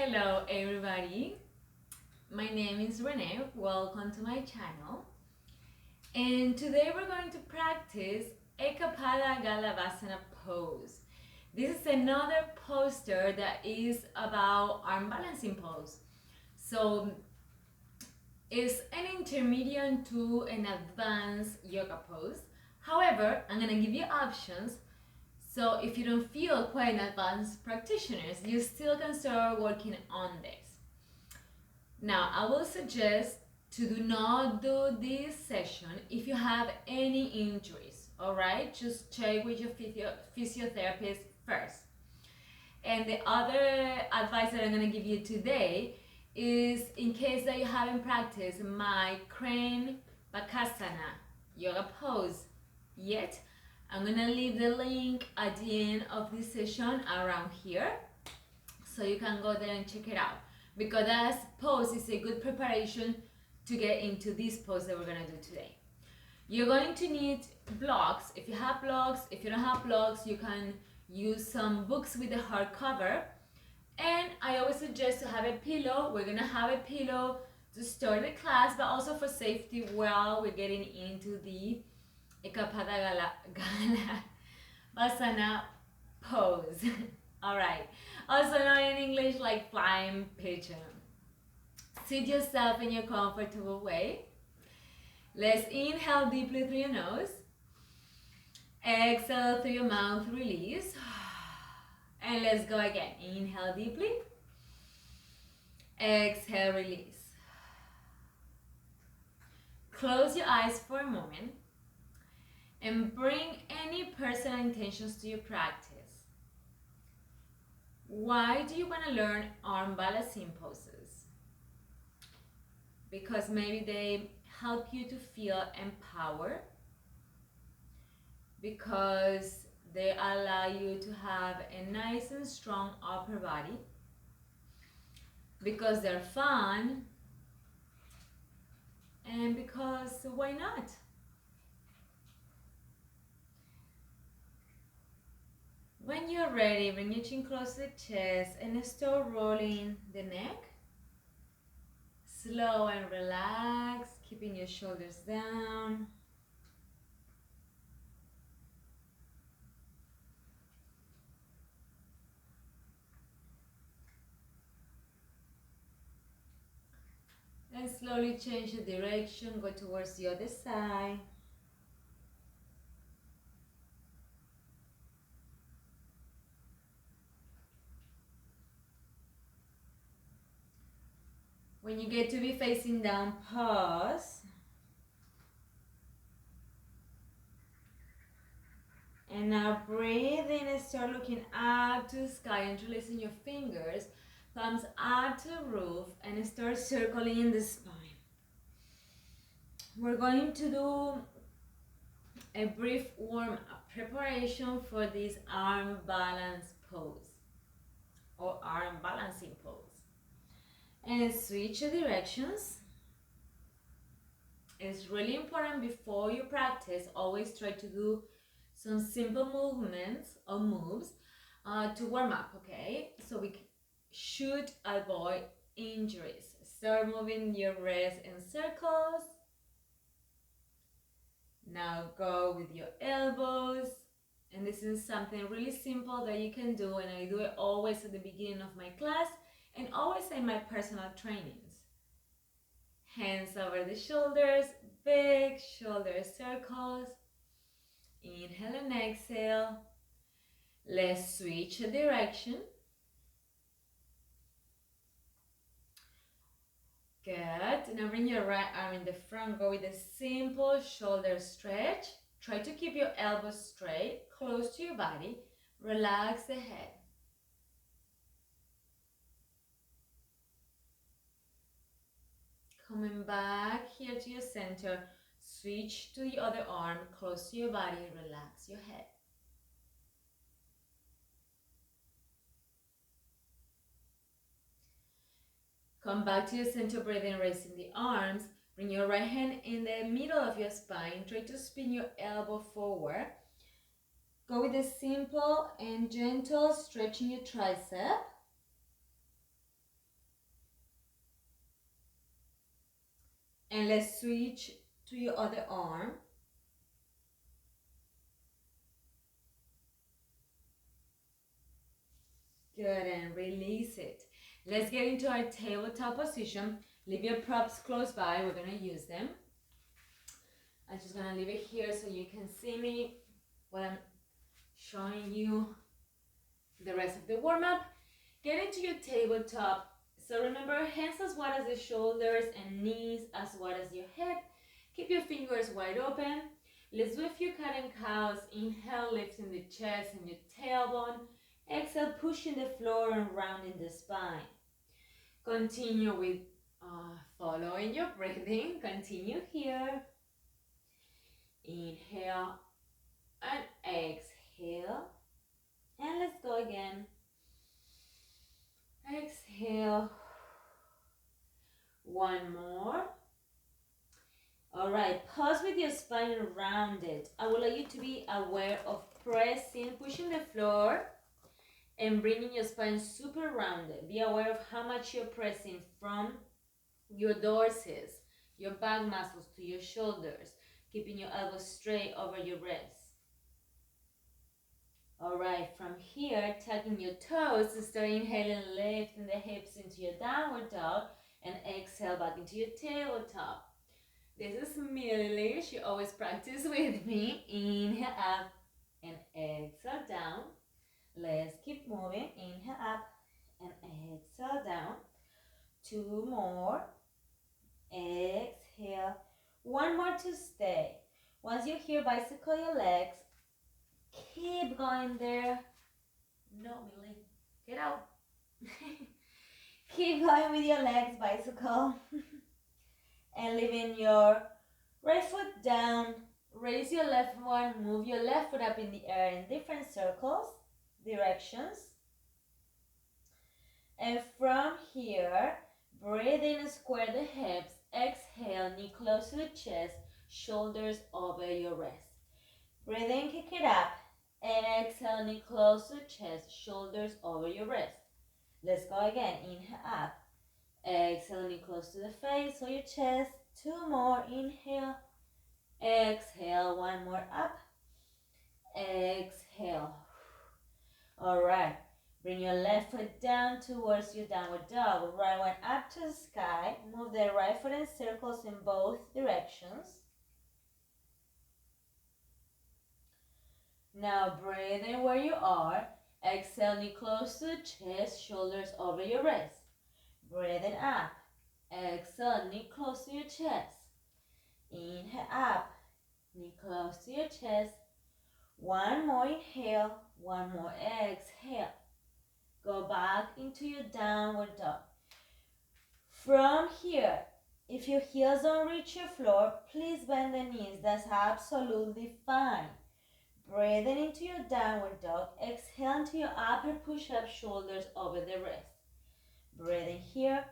Hello everybody, my name is Renee, welcome to my channel, and today we're going to practice Eka Pada Galavasana pose. This is another poster that is about arm balancing pose. So it's an intermediate to an advanced yoga pose. However, I'm gonna give you options. So if you don't feel quite an advanced practitioners, you still can start working on this. Now, I will suggest to do not do this session if you have any injuries, all right? Just check with your physiotherapist first. And the other advice that I'm gonna give you today is in case that you haven't practiced my crane bakasana yoga pose yet, I'm gonna leave the link at the end of this session around here so you can go there and check it out, because that pose is a good preparation to get into this pose that we're gonna do today. You're going to need blocks. If you have blocks, if you don't have blocks, you can use some books with a hardcover. And I always suggest to have a pillow. We're gonna have a pillow to start the class, but also for safety while we're getting into the Eka Pada Galavasana pose. Alright, also known in English like flying pigeon. Sit yourself in your comfortable way. Let's inhale deeply through your nose. Exhale through your mouth, release. And let's go again. Inhale deeply. Exhale, release. Close your eyes for a moment and bring any personal intentions to your practice. Why do you want to learn arm balancing poses? Because maybe they help you to feel empowered, because they allow you to have a nice and strong upper body, because they're fun, and because why not? When you're ready, bring your chin close to the chest and start rolling the neck. Slow and relax, keeping your shoulders down. And slowly change the direction, go towards the other side. When you get to be facing down, pause. And now breathe in and start looking up to the sky and releasing your fingers, thumbs up to the roof, and start circling the spine. We're going to do a brief warm-up preparation for this arm balance pose or arm balancing pose. And switch the directions. It's really important before you practice, always try to do some simple movements or moves to warm up, okay? So we should avoid injuries. Start moving your wrists in circles. Now go with your elbows. And this is something really simple that you can do, and I do it always at the beginning of my class and always in my personal trainings. Hands over the shoulders, big shoulder circles. Inhale and exhale. Let's switch the direction. Good. Now bring your right arm in the front. Go with a simple shoulder stretch. Try to keep your elbows straight, close to your body. Relax the head. Coming back here to your center. Switch to the other arm, close to your body, relax your head. Come back to your center, breathing, raising the arms. Bring your right hand in the middle of your spine. Try to spin your elbow forward. Go with a simple and gentle stretching your tricep. And let's switch to your other arm. Good, and release it. Let's get into our tabletop position. Leave your props close by. We're going to use them. I'm just going to leave it here so you can see me while I'm showing you the rest of the warm-up. Get into your tabletop. So remember, hands as wide as the shoulders and knees as wide as your head. Keep your fingers wide open. Let's do a few cat and cows. Inhale, lifting the chest and your tailbone. Exhale, pushing the floor and rounding the spine. Continue with following your breathing. Continue here. Inhale and exhale. And let's go again. Exhale. One more. All right, pause with your spine rounded. I would like you to be aware of pressing, pushing the floor, and bringing your spine super rounded. Be aware of how much you're pressing from your dorsals, your back muscles to your shoulders, keeping your elbows straight over your wrists. All right, from here, tucking your toes, start inhaling, lifting the hips into your downward dog, and exhale back into your tabletop. This is Millie. She always practices with me. Inhale up and exhale down. Let's keep moving. Inhale up and exhale down. Two more. Exhale. One more to stay. Once you're here, bicycle your legs. Keep going there. No, Millie. Get out. Keep going with your legs, bicycle. And leaving your right foot down. Raise your left one. Move your left foot up in the air in different circles, directions. And from here, breathe in, square the hips. Exhale, knee close to the chest, shoulders over your wrist. Breathe in, kick it up. Exhale, knee close to the chest, shoulders over your wrist. Let's go again. Inhale up. Exhale, knee close to the face or your chest. Two more. Inhale. Exhale. One more up. Exhale. All right. Bring your left foot down towards your downward dog. Right one up to the sky. Move the right foot in circles in both directions. Now breathe in where you are. Exhale, knee close to the chest, shoulders over your wrist. Breathe in up. Exhale, knee close to your chest. Inhale up. Knee close to your chest. One more inhale. One more exhale. Go back into your downward dog. From here, if your heels don't reach your floor, please bend the knees. That's absolutely fine. Breathing into your downward dog. Exhale into your upper push-up, shoulders over the wrist. Breathing here.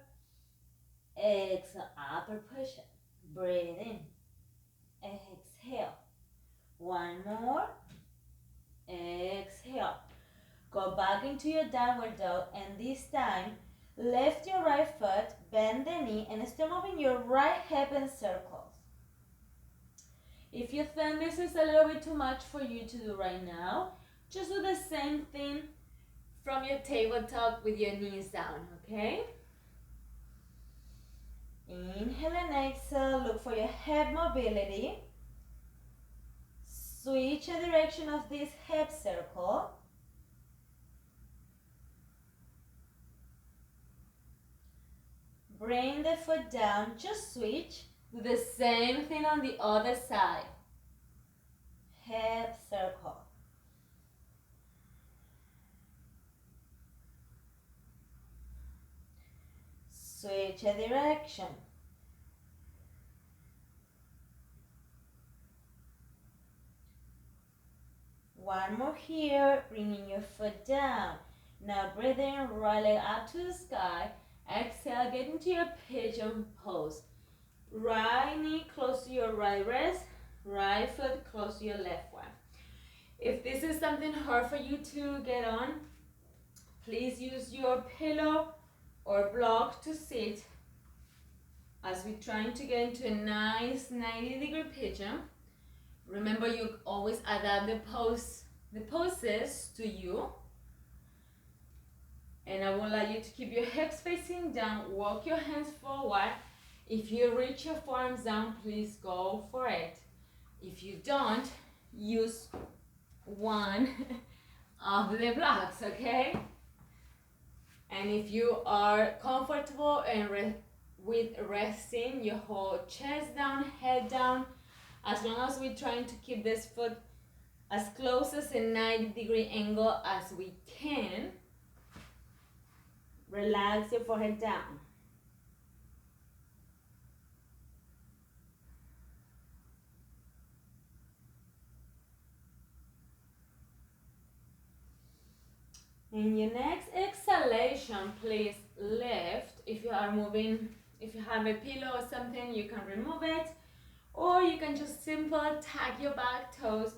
Exhale, upper push-up. Breathe in. Exhale. One more. Exhale. Go back into your downward dog, and this time, lift your right foot, bend the knee, and start moving your right hip in circles. If you think this is a little bit too much for you to do right now, just do the same thing from your tabletop with your knees down, okay? Inhale and exhale, look for your head mobility. Switch the direction of this hip circle. Bring the foot down, just switch. Do the same thing on the other side. Hip circle. Switch a direction. One more here, bringing your foot down. Now breathe in, right leg up to the sky. Exhale, get into your pigeon pose. Right knee close to your right wrist, right foot close to your left one. If this is something hard for you to get on, please use your pillow or block to sit. as we're trying to get into a nice 90-degree pigeon. Remember, you always adapt the poses to you. And I would like you to keep your hips facing down, walk your hands forward. If you reach your forearms down, please go for it. If you don't, use one of the blocks, okay? And if you are comfortable and with resting your whole chest down, head down, as long as we're trying to keep this foot as close as a 90-degree angle as we can, relax your forehead down. In your next exhalation, please lift. If you are moving, if you have a pillow or something, you can remove it. Or you can just simply tag your back toes,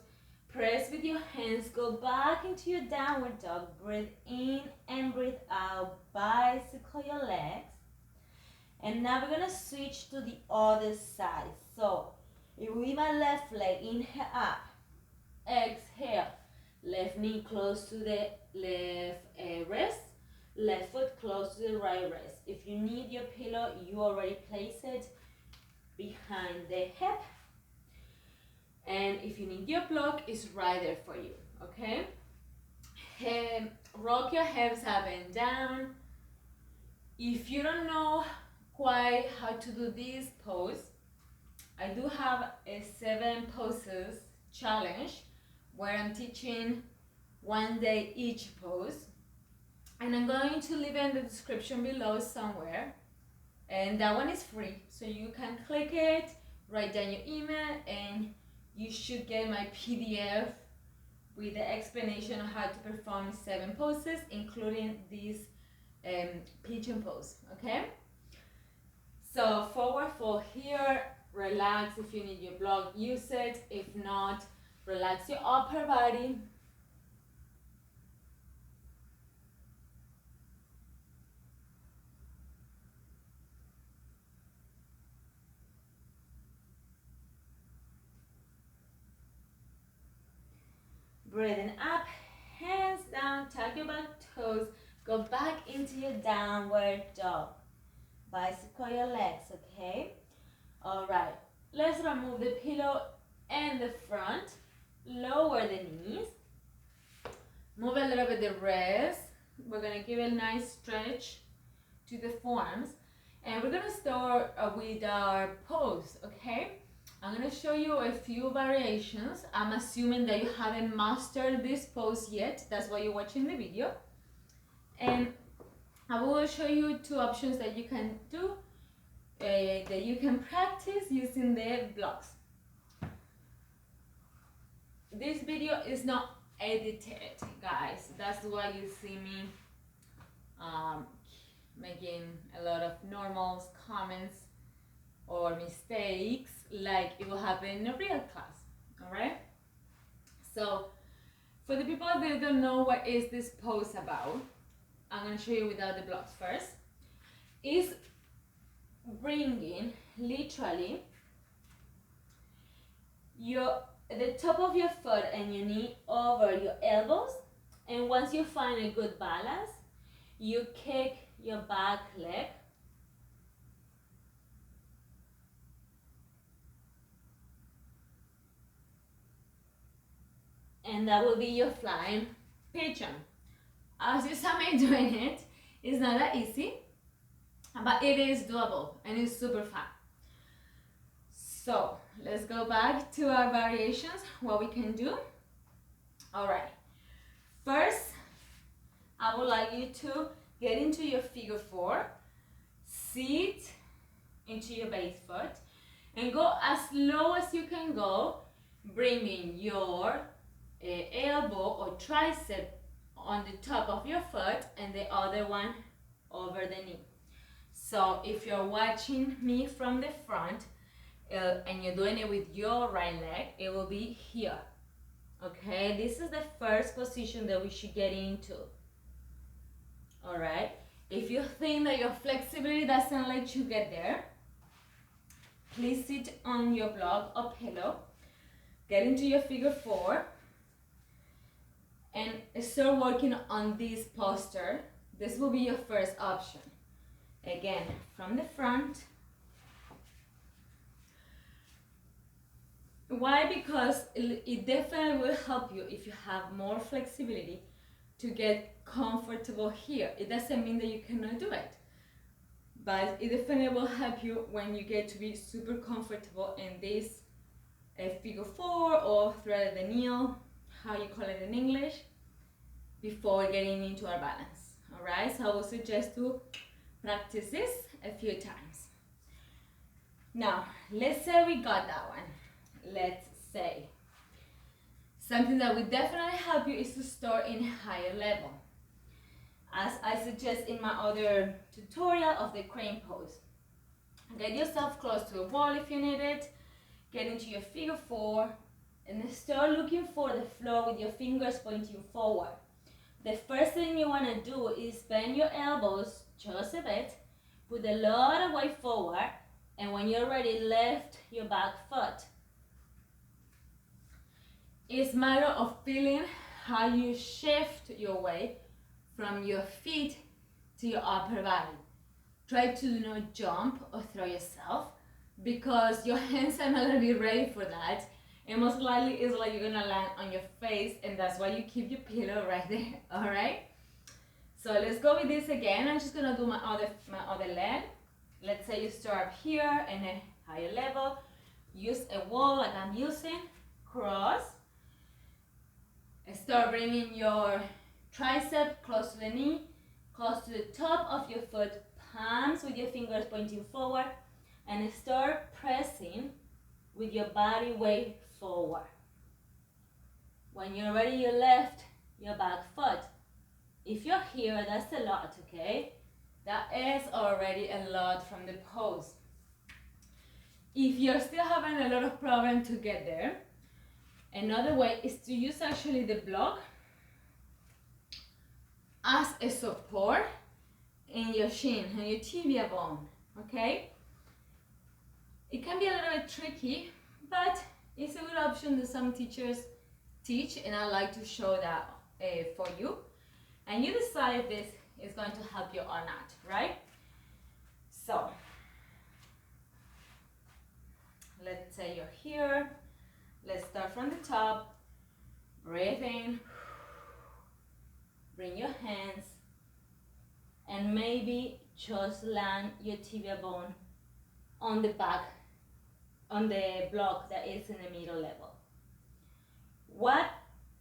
press with your hands, go back into your downward dog. Breathe in and breathe out, bicycle your legs. And now we're gonna switch to the other side. So, if we my left leg, inhale up, exhale. Left knee close to the left wrist, left foot close to the right wrist. If you need your pillow, you already place it behind the hip. And if you need your block, it's right there for you, okay? Rock your hips up and down. If you don't know quite how to do this pose, I do have a 7 poses challenge where I'm teaching one day each pose, and I'm going to leave it in the description below somewhere, and that one is free, so you can click it, write down your email, and you should get my PDF with the explanation of how to perform 7 poses, including this pigeon pose, okay? So forward fold here, relax. If you need your block, use it. If not, relax your upper body. Breathing up, hands down, tag your back toes, go back into your downward dog. Bicycle your legs, okay? All right, let's remove the pillow and the front. Lower the knees. Move a little bit the wrist. We're gonna give a nice stretch to the forearms. And we're gonna start with our pose, okay? I'm gonna show you a few variations. I'm assuming that you haven't mastered this pose yet. That's why you're watching the video. And I will show you 2 options that you can do, that you can practice using the blocks. This video is not edited, guys. That's why you see me making a lot of normals, comments, or mistakes like it will happen in a real class, all right? So for the people that don't know what is this pose about, I'm going to show you without the blocks first. Is bringing literally the top of your foot and your knee over your elbows, and once you find a good balance, you kick your back leg and that will be your flying pigeon. As you saw me doing it, it's not that easy, but it is doable and it's super fun. So let's go back to our variations, what we can do. All right, first I would like you to get into your figure 4, sit into your base foot, and go as low as you can go, bringing your elbow or tricep on the top of your foot and the other one over the knee. So if you're watching me from the front and you're doing it with your right leg, it will be here. Okay, this is the first position that we should get into. All right, if you think that your flexibility doesn't let you get there, please sit on your block or pillow, get into your figure 4, and start working on this posture. This will be your first option. Again, from the front. Why? Because it definitely will help you if you have more flexibility to get comfortable here. It doesn't mean that you cannot do it, but it definitely will help you when you get to be super comfortable in this figure 4 or threaded the needle, how you call it in English, before getting into our balance. All right, so I will suggest to practice this a few times. Now, let's say we got that one. Let's say something that will definitely help you is to start in a higher level, as I suggest in my other tutorial of the crane pose. Get yourself close to a wall if you need it, get into your figure 4, and then start looking for the floor with your fingers pointing forward. The first thing you want to do is bend your elbows just a bit, put a lot of weight forward, and when you're ready, lift your back foot. It's a matter of feeling how you shift your weight from your feet to your upper body. Try to not jump or throw yourself, because your hands are not going to be ready for that, and most likely it's like you're going to land on your face, and that's why you keep your pillow right there. All right, so let's go with this again. I'm just going to do my other leg. Let's say you start up here in a higher level, use a wall like I'm using, cross, and start bringing your tricep close to the knee, close to the top of your foot, palms with your fingers pointing forward, and start pressing with your body weight forward. When you're ready, you lift your back foot. If you're here, that's a lot, okay? That is already a lot from the pose. If you're still having a lot of problem to get there, another way is to use actually the block as a support in your shin and your tibia bone, okay? It can be a little bit tricky, but it's a good option that some teachers teach, and I like to show that for you. And you decide if this is going to help you or not, right? So, let's say you're here. Let's start from the top. Breathe in. Bring your hands. And maybe just land your tibia bone on the back, on the block that is in the middle level. What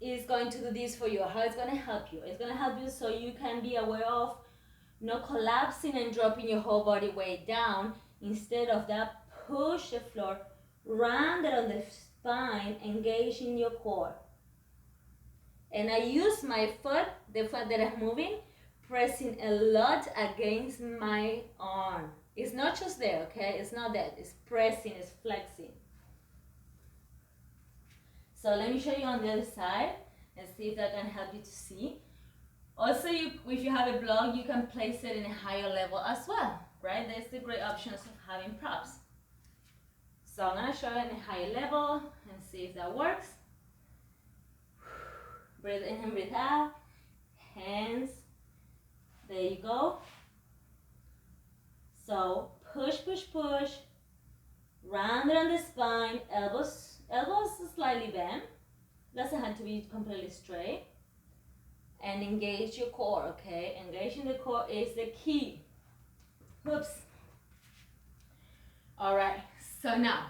is going to do this for you? How it's going to help you? It's going to help you so you can be aware of not collapsing and dropping your whole body weight down. Instead of that, push the floor, round it on the spine, engaging your core. And I use my foot, the foot that I'm moving, pressing a lot against my arm. It's not just there, okay? It's not that. It's pressing, it's flexing. So let me show you on the other side and see if that can help you to see. Also, if you have a block, you can place it in a higher level as well, right? That's the great options of having props. So I'm going to show you in a higher level and see if that works. Breathe in and breathe out. Hands. There you go. So push, push, push. Round it on the spine. Elbows slightly bent. Doesn't have to be completely straight. And engage your core, okay? Engaging the core is the key. Oops. All right, so now,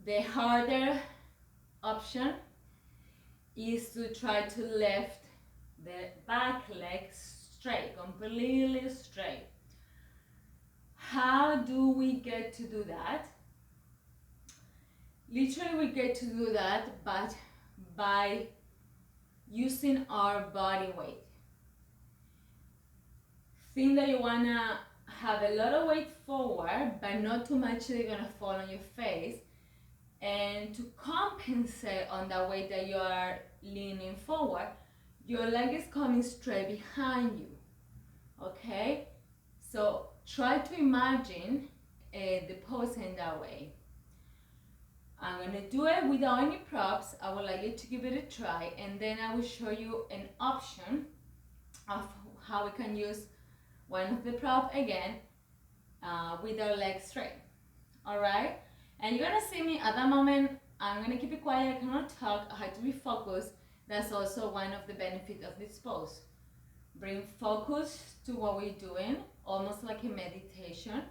the harder option is to try to lift the back leg straight, completely straight. How do we get to do that? Literally, we get to do that, but by using our body weight. Think that you wanna have a lot of weight forward, but not too much that you're gonna fall on your face. And to compensate on that weight that you are leaning forward, your leg is coming straight behind you, okay? So try to imagine the pose in that way. I'm going to do it without any props. I would like you to give it a try, and then I will show you an option of how we can use one of the props again with our legs straight. All right? And you're going to see me at that moment. I'm going to keep it quiet. I cannot talk. I have to be focused. That's also one of the benefits of this pose. Bring focus to what we're doing, almost like a meditation.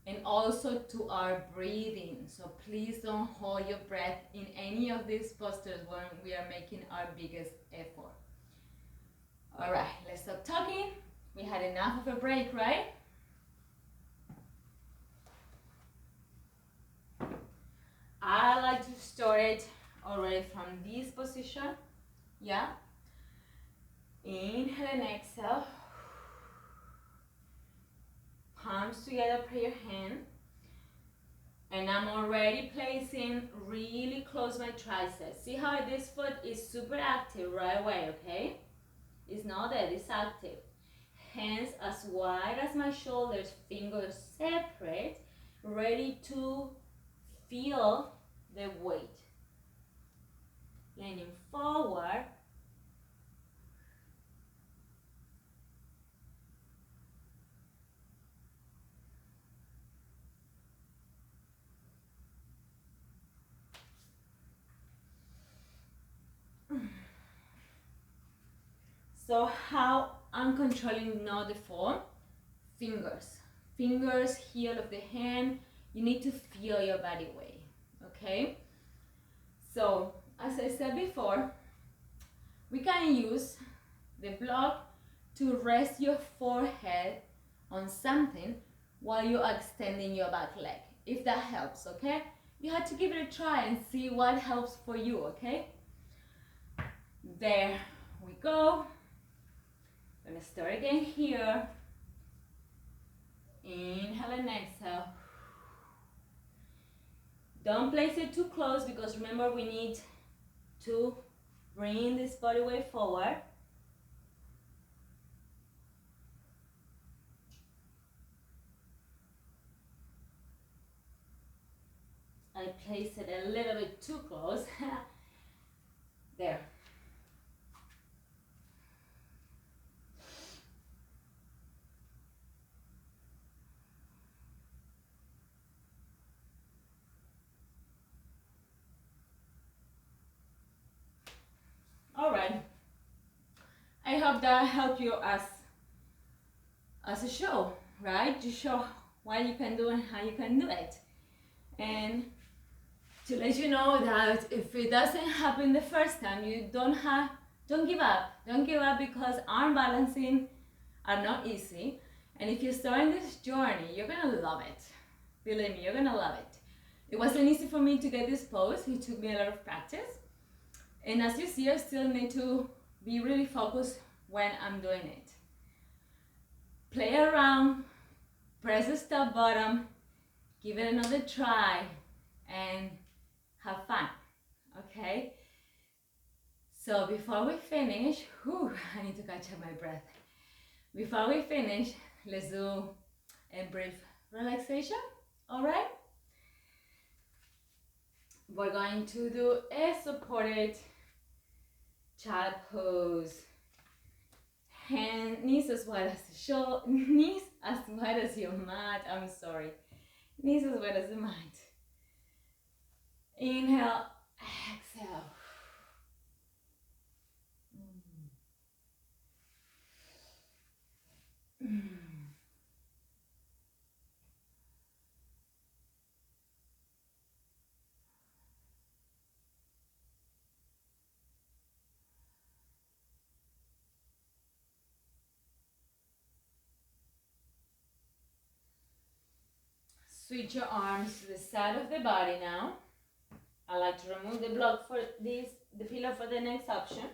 And also to our breathing. So please don't hold your breath in any of these postures when we are making our biggest effort. All right, let's stop talking. We had enough of a break, right? I like to start it already from this position. Yeah. Inhale and exhale. Palms together, put your hand. And I'm already placing really close my triceps. See how this foot is super active right away, okay? It's not dead, it's active. Hands as wide as my shoulders, fingers separate, ready to feel the weight. Leaning forward. So how I'm controlling now the form? Fingers. Fingers, heel of the hand. You need to feel your body weight, okay? So, as I said before, we can use the block to rest your forehead on something while you're extending your back leg, if that helps, okay? You have to give it a try and see what helps for you, okay? There we go. I'm gonna start again here. Inhale and exhale. Don't place it too close because remember we need to bring this body weight forward. I placed it a little bit too close. There. All right. I hope that helped you as a show, right? To show what you can do and how you can do it. And to let you know that if it doesn't happen the first time, you don't give up. Don't give up because arm balancing are not easy. And if you're starting this journey, you're gonna love it. Believe me, you're gonna love it. It wasn't easy for me to get this pose. It took me a lot of practice. And as you see, I still need to be really focused when I'm doing it. Play around, press the stop button, give it another try, and have fun, okay? So before we finish, I need to catch up my breath. Before we finish, let's do a brief relaxation, all right? We're going to do a supported child pose. Knees as wide as the shoulder, knees as wide as your mat. I'm sorry, knees as wide as the mat. Inhale, exhale. Switch your arms to the side of the body now. I like to remove the block for this, the pillow for the next option.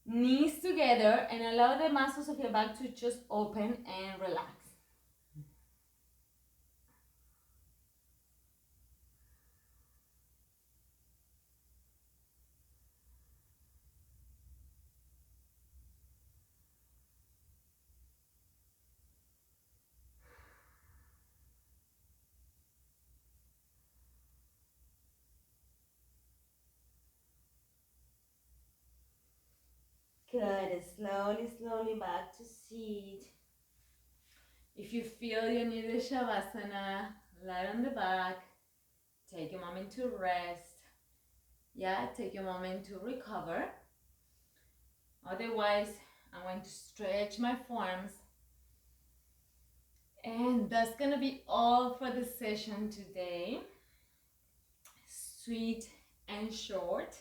Knees together and allow the muscles of your back to just open and relax. Good. Slowly, slowly back to seat. If you feel you need a Shavasana, lie on the back. Take a moment to rest. Yeah, take a moment to recover. Otherwise, I'm going to stretch my forearms. And that's gonna be all for the session today. Sweet and short,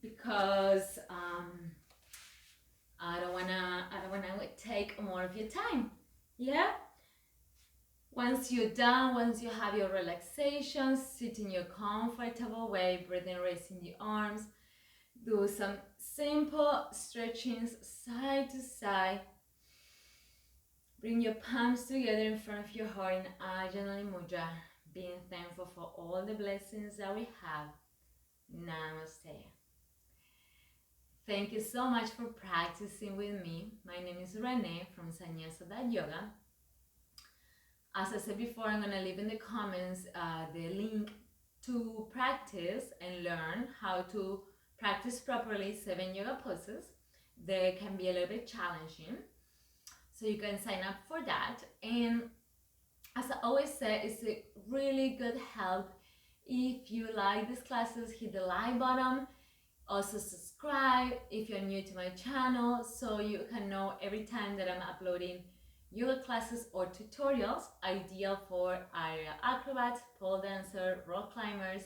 because I don't wanna take more of your time. Yeah. Once you're done, once you have your relaxation, sit in your comfortable way, breathing, raising the arms. Do some simple stretchings side to side. Bring your palms together in front of your heart in Ajna Mudra, being thankful for all the blessings that we have. Namaste. Thank you so much for practicing with me. My name is Renee from Sannyasa Yoga. As I said before, I'm going to leave in the comments the link to practice and learn how to practice properly 7 yoga poses. They can be a little bit challenging, so you can sign up for that. And as I always say, it's a really good help if you like these classes. Hit the like button. Also subscribe if you're new to my channel, so you can know every time that I'm uploading yoga classes or tutorials, ideal for aerial acrobats, pole dancer, rock climbers,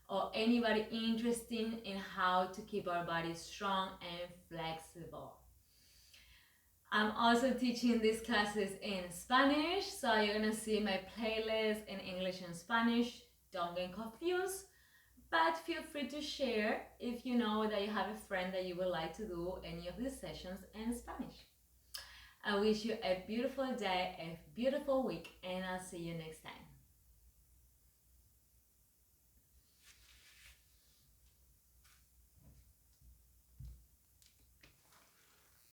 or anybody interested in how to keep our bodies strong and flexible. I'm also teaching these classes in Spanish, so you're gonna see my playlist in English and Spanish. Don't get confused, but feel free to share if you know that you have a friend that you would like to do any of these sessions in Spanish. I wish you a beautiful day, a beautiful week, and I'll see you next time.